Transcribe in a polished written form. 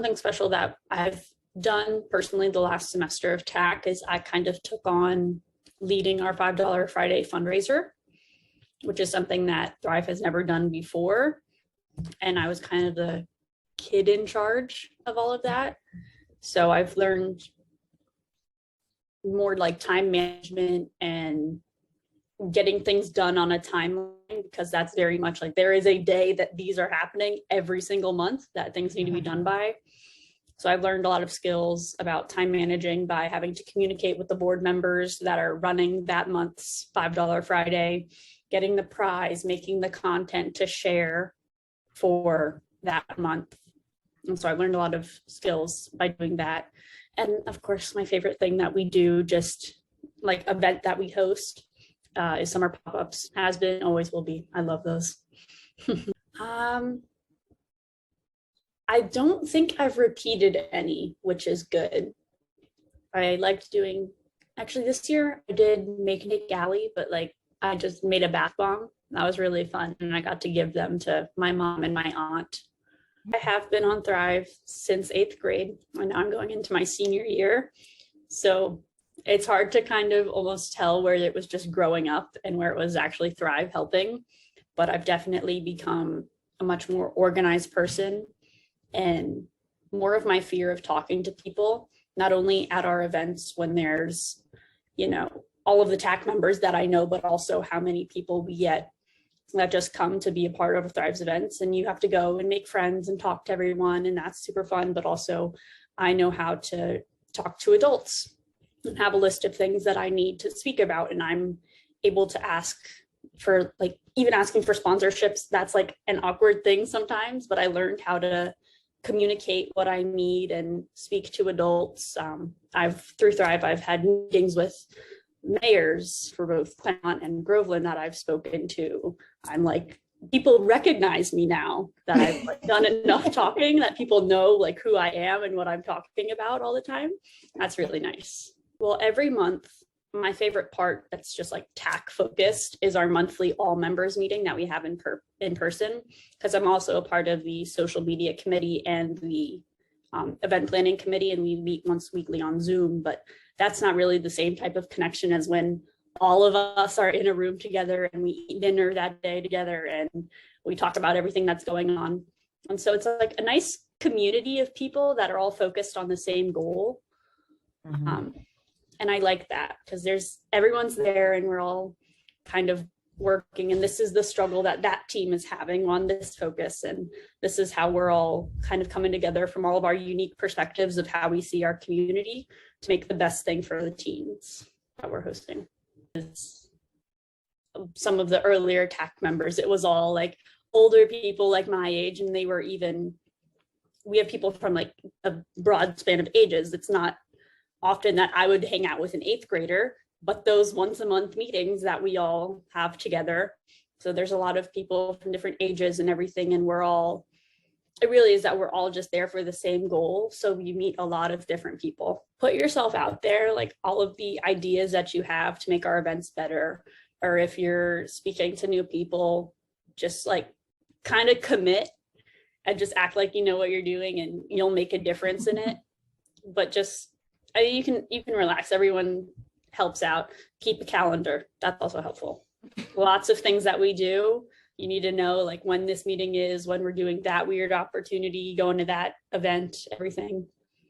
Something special that I've done personally the last semester of TAC is I kind of took on leading our $5 Friday fundraiser, which is something that Thrive has never done before. And I was kind of the kid in charge of all of that. So I've learned more like time management and getting things done on a timeline, because that's very much like there is a day that these are happening every single month that things need to be done by. So I've learned a lot of skills about time managing by having to communicate with the board members that are running that month's $5 Friday, getting the prize, making the content to share for that month. And so I've learned a lot of skills by doing that. And of course, my favorite thing that we do, just like event that we host, is summer pop-ups. Has been, always will be. I love those. I don't think I've repeated any, which is good. I liked doing, actually this year I did Make It Galley, but like I just made a bath bomb. That was really fun. And I got to give them to my mom and my aunt. I have been on Thrive since 8th grade, and now I'm going into my senior year. So it's hard to kind of almost tell where it was just growing up and where it was actually Thrive helping. But I've definitely become a much more organized person, and more of my fear of talking to people, not only at our events when there's, you know, all of the TAC members that I know, but also how many people we get that just come to be a part of Thrive's events, and you have to go and make friends and talk to everyone, and that's super fun. But also I know how to talk to adults and have a list of things that I need to speak about, and I'm able to ask for, like, even asking for sponsorships, that's like an awkward thing sometimes, but I learned how to communicate what I need and speak to adults. Through Thrive, I've had meetings with mayors for both Claremont and Groveland that I've spoken to. I'm like, people recognize me now that I've like done enough talking that people know like who I am and what I'm talking about all the time. That's really nice. Well, every month, my favorite part that's just like TAC focused is our monthly all members meeting that we have in person, because I'm also a part of the social media committee and the event planning committee, and we meet once weekly on Zoom, but that's not really the same type of connection as when all of us are in a room together and we eat dinner that day together and we talk about everything that's going on. And so it's like a nice community of people that are all focused on the same goal. And I like that because everyone's there and we're all kind of working, and this is the struggle that team is having on this focus, and this is how we're all kind of coming together from all of our unique perspectives of how we see our community to make the best thing for the teens that we're hosting. Some of the earlier TAC members, it was all like older people like my age, and we have people from like a broad span of ages. It's not often that I would hang out with an 8th grader, but those once a month meetings that we all have together. So there's a lot of people from different ages and everything. And it really is that we're all just there for the same goal. So you meet a lot of different people. Put yourself out there, like all of the ideas that you have to make our events better. Or if you're speaking to new people, just like kind of commit and just act like you know what you're doing and you'll make a difference in it. But you can relax. Everyone helps out. Keep a calendar. That's also helpful. Lots of things that we do. You need to know like when this meeting is, when we're doing that weird opportunity, going to that event, everything.